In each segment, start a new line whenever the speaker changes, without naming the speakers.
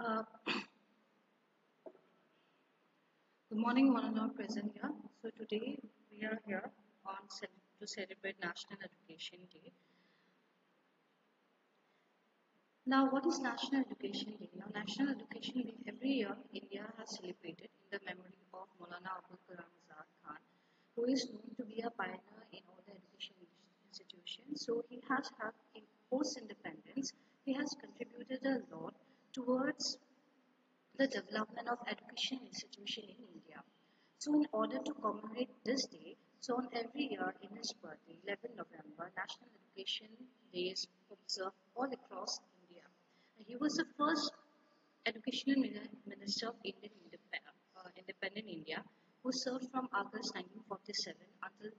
Uh, Good morning, one and all present here. So today we are here to celebrate National Education Day. Now, what is National Education Day? Now, National Education Day every year India has celebrated in the memory of Maulana Abul Kalam Azad Khan, who is known to be a pioneer in all the education institutions. So he has had in post-independence, he has contributed a lot towards the development of education institution in India. So in order to commemorate this day, so on every year in his birthday, 11 November, National Education Day is observed all across India. He was the first educational minister of independent India who served from August 1947 until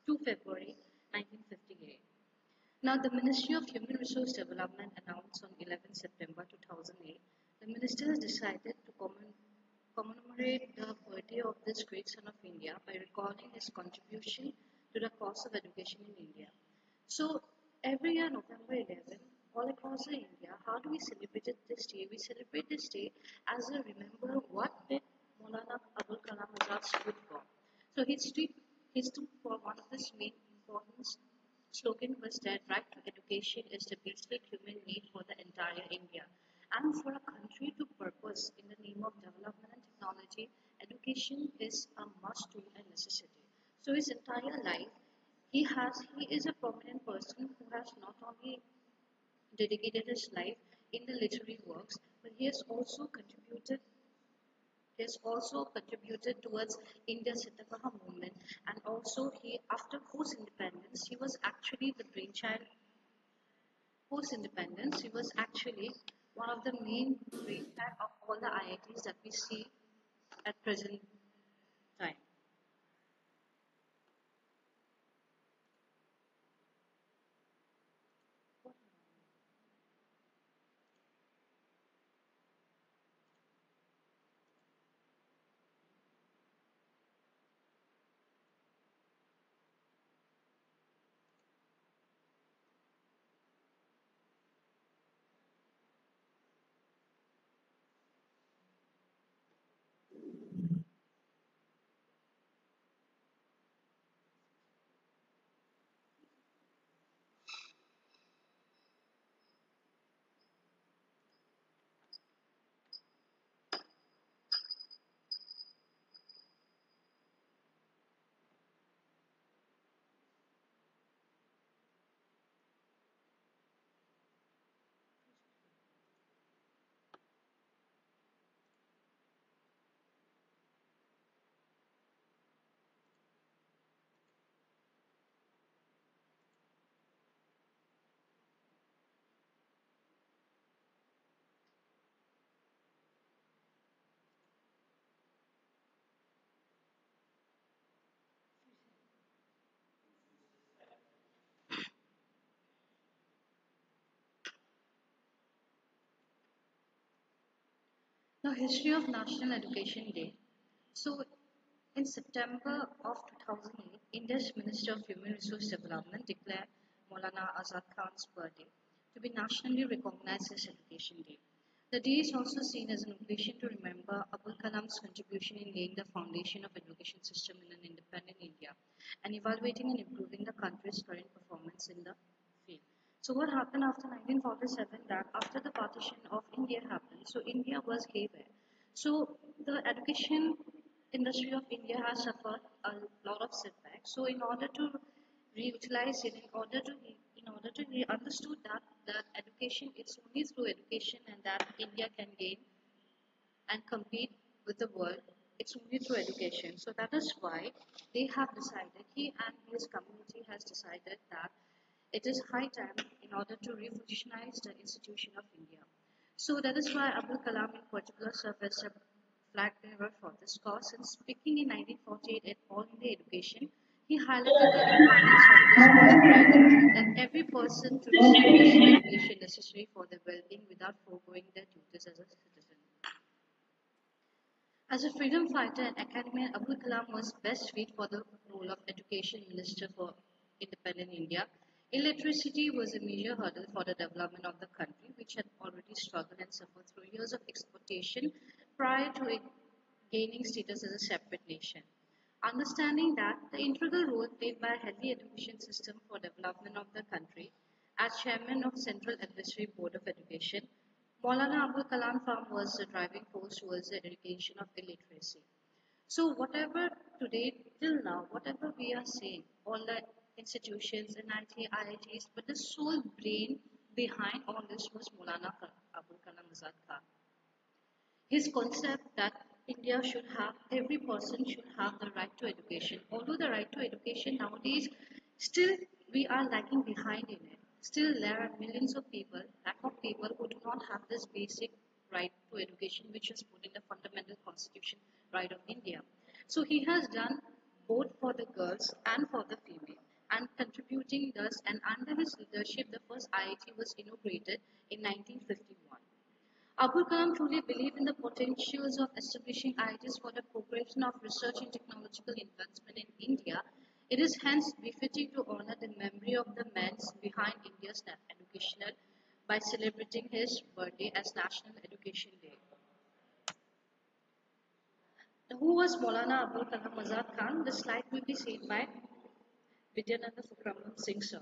2 February 1958. Now, the Ministry of Human Resource Development announced on 11 September 2008, the ministers decided to commemorate the birthday of this great son of India by recalling his contribution to the cause of education in India. So, every year, November 11, all across India, how do we celebrate this day? We celebrate this day as a remember what did Maulana Abul Kalam Azad stood for. So, he stood for one of his main important slogan was that right to education is the basic human need for the entire India. And for a country to purpose in the name of development and technology, education is a must do and necessity. So his entire life, he is a prominent person who has not only dedicated his life in the literary works, but he has also contributed towards India's Satyagraha movement, and also he, after post-independence, he was actually the brainchild. Post-independence, he was actually one of the main brainchild of all the IITs that we see at present time. The history of National Education Day. So, in September of 2008, India's Minister of Human Resource Development declared Maulana Azad Khan's birthday to be nationally recognized as Education Day. The day is also seen as an occasion to remember Abul Kalam's contribution in laying the foundation of education system in an independent India and evaluating and improving the country's current performance in the field. So what happened after 1947, that after the partition of India happened, so India was haywire. So the education industry of India has suffered a lot of setbacks. So in order to reutilize it, in order to be understood that education it's only through education and that India can gain and compete with the world, it's only through education. So that is why they have decided, he and his community has decided that it is high time in order to revolutionize the institution of India. So that is why Abdul Kalam in particular served as a flag bearer for this cause. And speaking in 1948 at All India Education, he highlighted the importance of this cause, that every person to receive basic education necessary for their well-being without foregoing their duties as a citizen. As a freedom fighter and academic, Abdul Kalam was best fit for the role of Education Minister for independent India. Illiteracy was a major hurdle for the development of the country, which had already struggled and suffered through years of exploitation prior to it gaining status as a separate nation. Understanding that the integral role played by a healthy education system for development of the country, as chairman of Central Advisory Board of Education, Maulana Abul Kalam Farm was the driving force towards the eradication of illiteracy. So whatever today, till now, whatever we are saying, all the institutions, NIT, IITs, but the sole brain behind all this was Maulana Abul Kalam Azad Khan. His concept that India should have, every person should have the right to education. Although the right to education nowadays, still we are lagging behind in it. Still there are millions of people, lack of people who do not have this basic right to education which is put in the fundamental constitution right of India. So he has done both for the girls and for the female and contributing thus, and under his leadership the first IIT was inaugurated in 1951. Abul Kalam truly believed in the potentials of establishing IITs for the progression of research and technological advancement in India. It is hence befitting to honor the memory of the men behind India's educational by celebrating his birthday as National Education Day. Who was Maulana Abul Kalam Azad Khan? The slide will be seen by Vidyananda Subramanian Singh sir.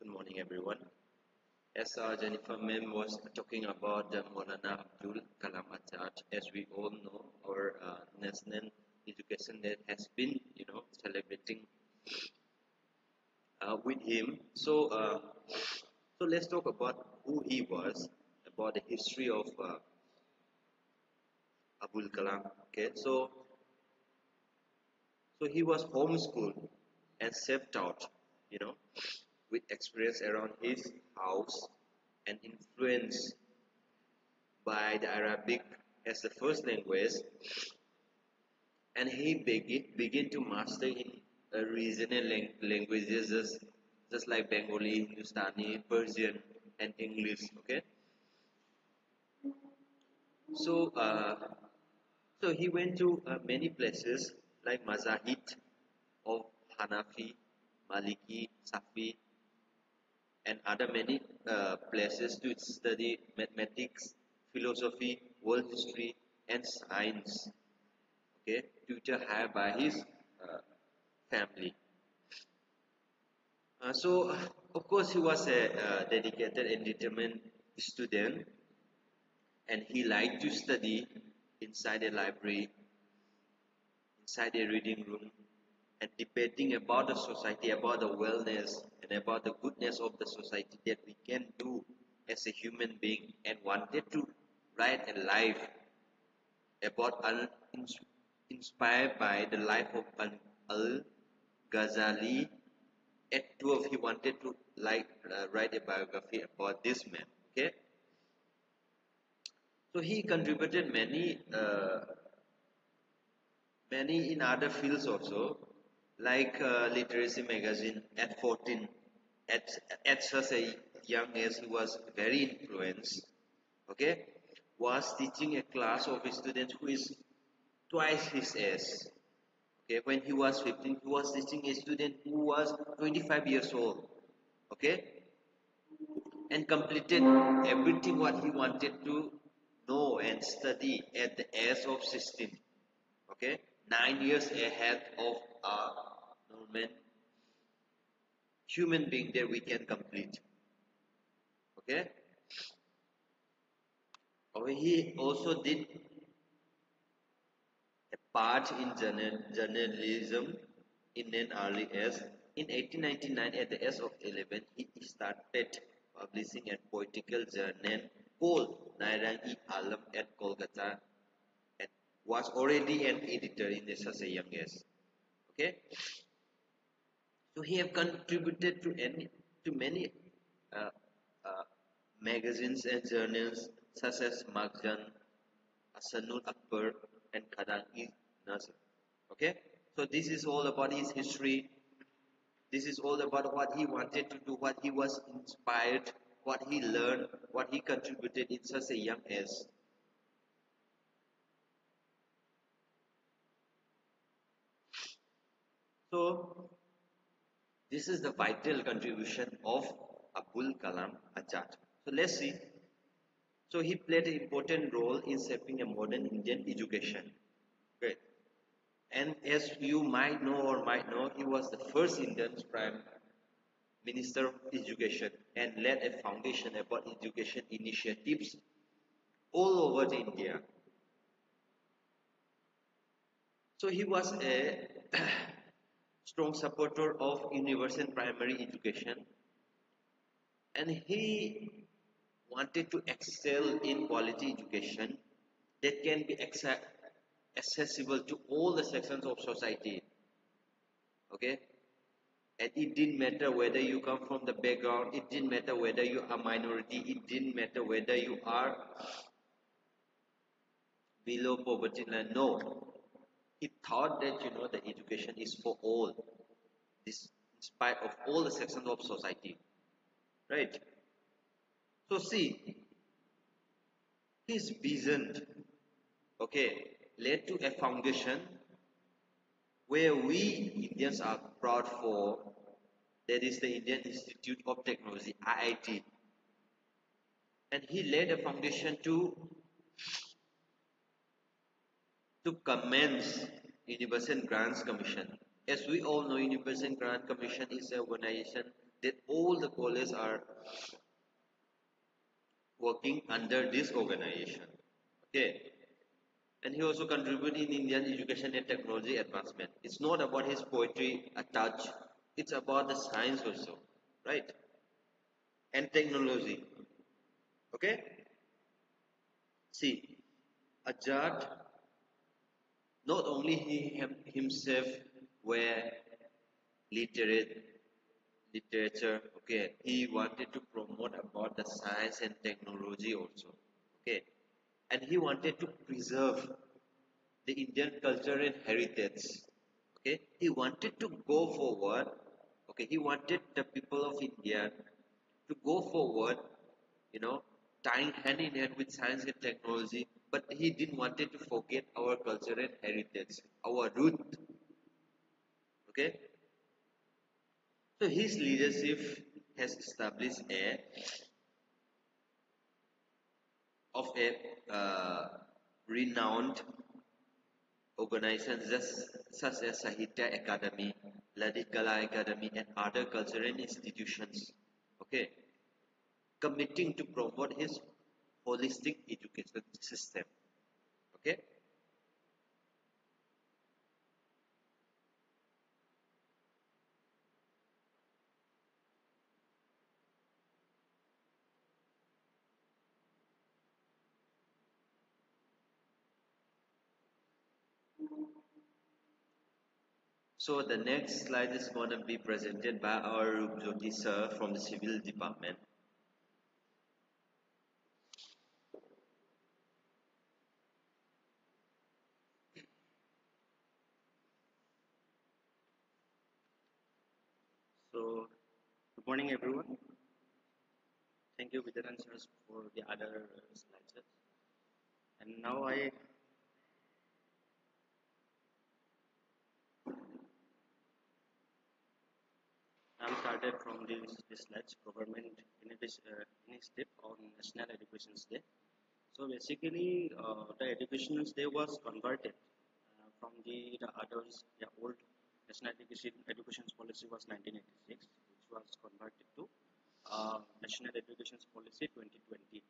Good morning, everyone. As Jennifer Mem was talking about Maulana Abdul Kalam Azad, as we all know, our National Education Day has been, celebrating with him. So let's talk about who he was, about the history of Abul Kalam. Okay, so he was homeschooled and self-taught, you know, with experience around his house and influenced by the Arabic as the first language, and he begin to master in regional languages just like Bengali, Hindustani, Persian, and English. Okay, so so he went to many places like Mazahid of Hanafi, Maliki, Safi, and other many places to study mathematics, philosophy, world history, and science. Okay, tutor hired by his uh, family. Of course, he was a dedicated and determined student, and he liked to study inside a library, inside a reading room, and debating about the society, about the wellness, and about the goodness of the society that we can do as a human being, and wanted to write a life about inspired by the life of Al Ghazali At 12, he wanted to write a biography about this man. Okay, so he contributed many in other fields also, like literacy magazine at 14. At, at such a young age, he was very influenced. Okay, was teaching a class of students who is twice his age. Okay, when he was 15, he was teaching a student who was 25 years old. Okay, and completed everything what he wanted to know and study at the age of 16. Okay, 9 years ahead of a normal human being that we can complete. Okay, he also did a part in journalism in an early age. In 1899, at the age of 11, he started publishing a poetical journal called Nairang-i-Alam at Kolkata, and was already an editor in such a young age. Okay, so he have contributed to many uh, uh, magazines and journals such as Magjan, Asanul Akbar, and Khadang-i Nazar. Okay, so this is all about his history. This is all about what he wanted to do, what he was inspired, what he learned, what he contributed in such a young age. So this is the vital contribution of Abul Kalam Azad. So let's see. So he played an important role in shaping a modern Indian education. Great. And as you might know or might know, he was the first Indian Prime Minister of Education and led a foundation about education initiatives all over the India. So he was a strong supporter of universal primary education, and he wanted to excel in quality education that can be accessible to all the sections of society. Okay, and it didn't matter whether you come from the background, it didn't matter whether you are minority, it didn't matter whether you are below poverty line. No, he thought that the education is for all, this in spite of all the sections of society, right? So see, his vision, okay, led to a foundation where we Indians are proud for, that is the Indian Institute of Technology, IIT. And he laid a foundation to commence Universal Grants Commission. As we all know, Universal Grant Commission is an organization that all the colleges are working under this organization. Okay. And he also contributed in Indian education and technology advancement. It's not about his poetry, a touch. It's about the science also, right? And technology. Okay? See, Ajad, not only he himself were literate, literature, okay, he wanted to promote about the science and technology also, okay, and he wanted to preserve the Indian culture and heritage, okay, he wanted to go forward, okay, he wanted the people of India to go forward, you know, tying hand in hand with science and technology, but he didn't wanted to forget our culture and heritage, our root, okay. So his leadership has established a of a renowned organizations such as Sahitya Academy, Lalit Kala Academy, and other cultural institutions. Okay, committing to promote his holistic education system. Okay, So the next slide is going to be presented by our Rupjoti sir from the civil department. So good morning everyone. Thank you Vijayan sir for the other slides. And now I'm started from this slides government initiative on National Education Day. So basically, the Educational Day was converted from the others. The old National Education Policy was 1986, which was converted to National Education Policy 2020.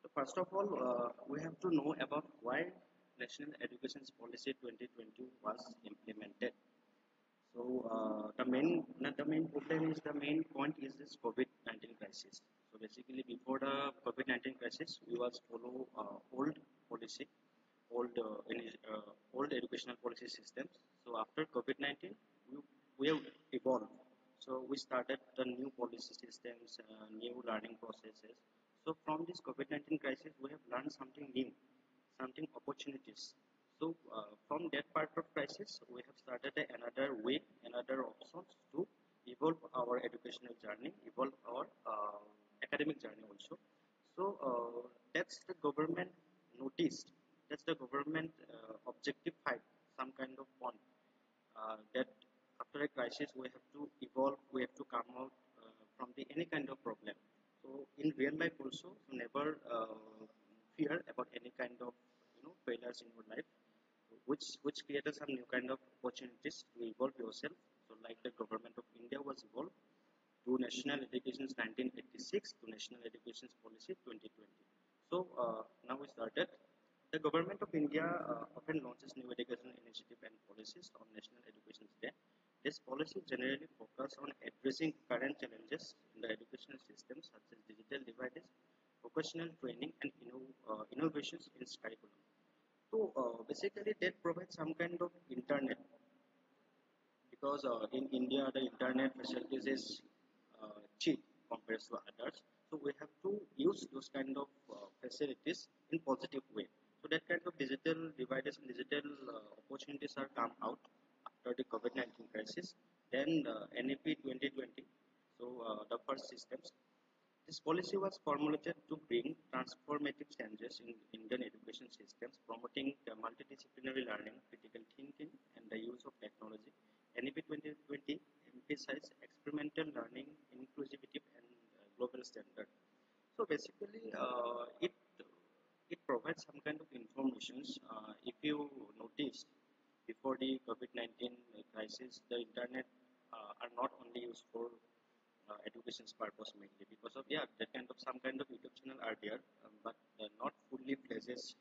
So first of all, we have to know about why National Education Policy 2020 was implemented. So the main problem is the main point is this COVID-19 crisis. So basically, before the COVID-19 crisis, we was follow old policy, old educational policy systems. So after COVID-19, we, we have evolved. So we started the new policy systems, new learning processes. So from this COVID-19 crisis, we have learned something new, something opportunities. So from that part of crisis, we have started another way, another options to evolve our educational journey, evolve our academic journey also. So that's the government noticed. That's the government objectified some kind of point that after a crisis we have to evolve, we have to come out from the any kind of problem. So in real life also, never fear about any kind of failures in your life, which created some new kind of opportunities to evolve yourself. So like the government of India was evolved to National Education 1986 to National Education Policy 2020. So now we started. The government of India often launches new education initiative and policies on National Education Day. This policy generally focus on addressing current challenges in the educational system such as digital divides, vocational training, and innovations in curriculum. So basically, that provides some kind of internet because in India the internet facilities is cheap compared to others. So we have to use those kind of facilities in positive way. So that kind of digital devices and digital opportunities are come out after the COVID-19 crisis. Then NEP 2020. So the first systems. This policy was formulated to bring transformative changes in Indian education systems, promoting the multidisciplinary learning, critical thinking, and the use of technology. NEP 2020 emphasized experimental learning, inclusivity, and global standard. So basically, it provides some kind of informations. If you noticed, before the COVID-19 crisis, the internet are not only used for education's purpose mainly because of that kind of some kind of YouTube channel are there, but not fully places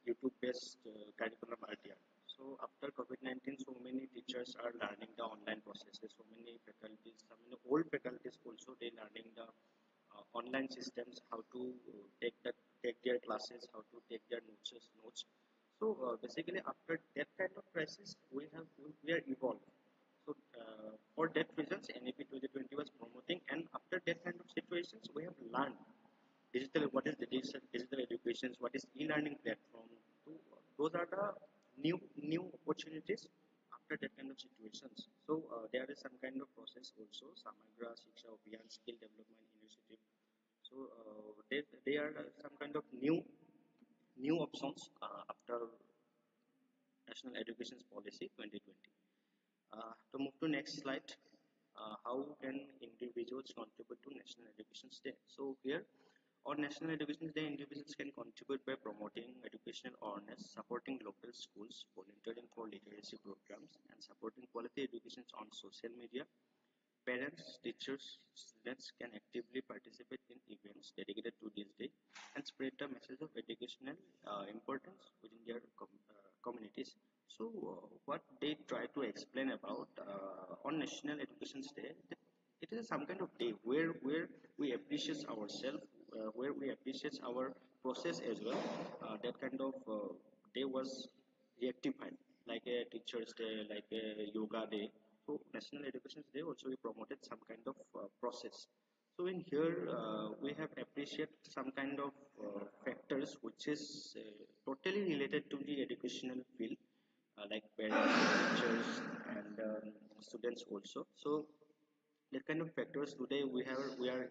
YouTube based curriculum are there. So after COVID-19, so many teachers are learning the online processes. So many faculties, some old faculties also they learning the online systems, how to take their classes, how to take their notes. So basically, after that kind of crisis, we are evolved. So for that reasons, NEP 2020 was promoting, and after that kind of situations, we have learned what is the digital education, what is e-learning platform. So those are the new opportunities after that kind of situations. So there is some kind of process also, Samagra Shiksha Abhiyan Skill Development Initiative. So they are some kind of new options after National Education Policy 2020. To move to next slide, how can individuals contribute to National Education Day? So here, on National Education Day, individuals can contribute by promoting educational awareness, supporting local schools, volunteering for literacy programs, and supporting quality education on social media. Parents, teachers, students can actively participate in events dedicated to this day and spread the message of educational importance within their communities. So, what they try to explain about on National Education Day, it is some kind of day where we appreciate ourselves, where we appreciate our process as well. That kind of day was rectified
like a Teachers Day, like a Yoga Day. So National Education Day also we promoted some kind of process. So in here we have appreciate some kind of factors which is totally related to the educational field, like parents, teachers, and students also. So that kind of factors today we are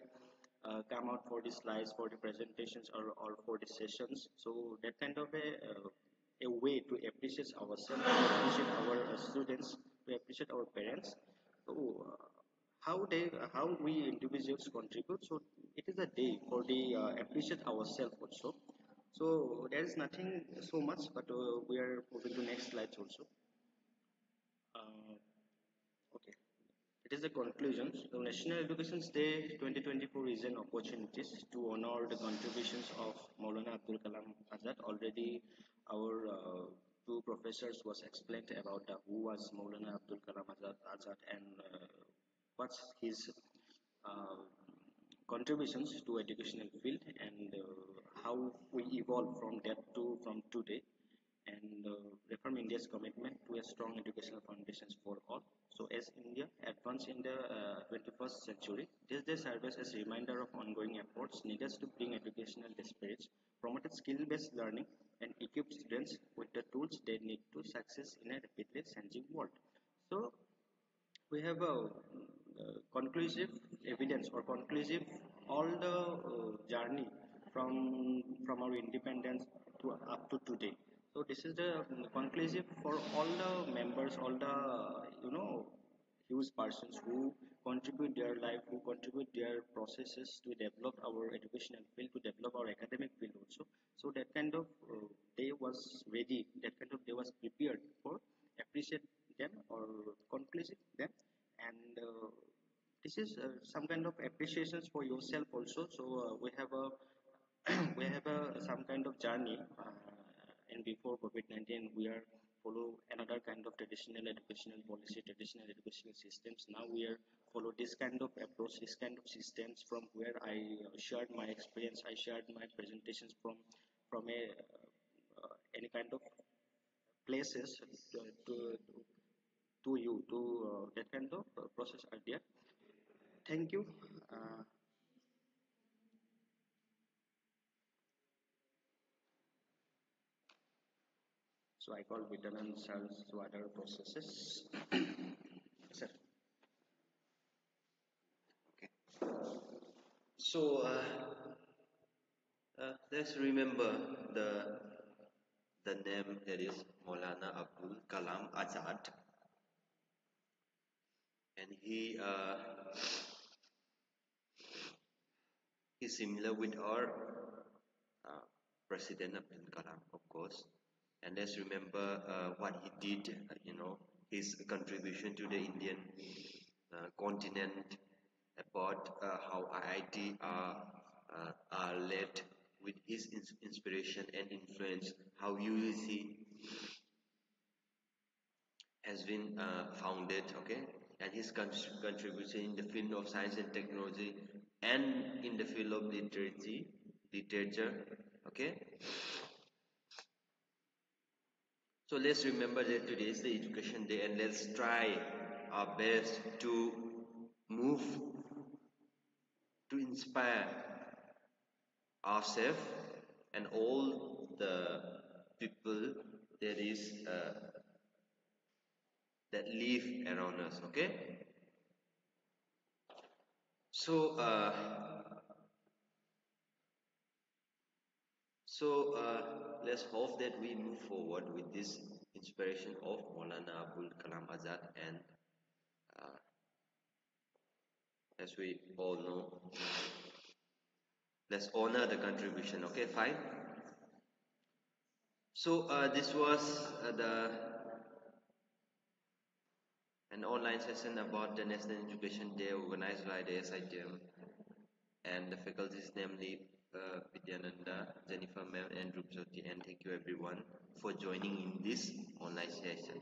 come out for the slides, for the presentations, or for the sessions. So that kind of a way to appreciate ourselves, to appreciate our students, to appreciate our parents. So how we individuals contribute. So it is a day for the appreciate ourselves also. So there is nothing so much, but we are moving to next slides also. uh, okay. It is the conclusion. The National Education Day 2024 is an opportunity to honor the contributions of Maulana Abdul Kalam Azad. Already, our two professors was explained about who was Maulana Abdul Kalam Azad and what's his uh, contributions to educational field, and how we evolve from that to from today, and reform India's commitment to a strong educational foundations for all. So, as India advances in the 21st century, this day serves as a reminder of ongoing efforts needed to bring educational disparities, promote skill-based learning, and equip students with the tools they need to success in a rapidly changing world. So, we have a conclusive evidence or conclusive all the journey from our independence to up to today. So this is the conclusive for all the members, all the huge persons who contribute their life, who contribute their processes to develop our educational field, to develop our academic field also. So that kind of day was ready, that kind of day was prepared for appreciate them or conclusive them, and this is some kind of appreciations for yourself also. So we have a we have a some kind of journey, and before COVID-19 we are follow another kind of traditional educational policy, traditional educational systems. Now we are follow this kind of approach, this kind of systems, from where I shared my experience, I shared my presentations from a any kind of places to you to that kind of process idea. Thank you. uh, so I call Vitamin cells to other processes. Sir.
Okay. So let's remember the name, that is Maulana Abdul Kalam Azad, and he's similar with our uh, President Abdul Kalam, of course. And let's remember what he did, his contribution to the Indian continent, about how IIT are led with his inspiration and influence, how UUC has been founded, okay, and his contribution in the field of science and technology and in the field of literature, okay. So let's remember that today is the education day, and let's try our best to move, to inspire ourselves and all the people that is that live around us, okay. So let's hope that we move forward with this inspiration of Maulana Abdul Kalam Azad, and uh, as we all know, let's honor the contribution. Okay, fine. So this was the an online session about the National Education Day organized by the SITM and the faculties, namely Vidyananda, Jennifer Ma'am, and Rupjoti. And thank you everyone for joining in this online session.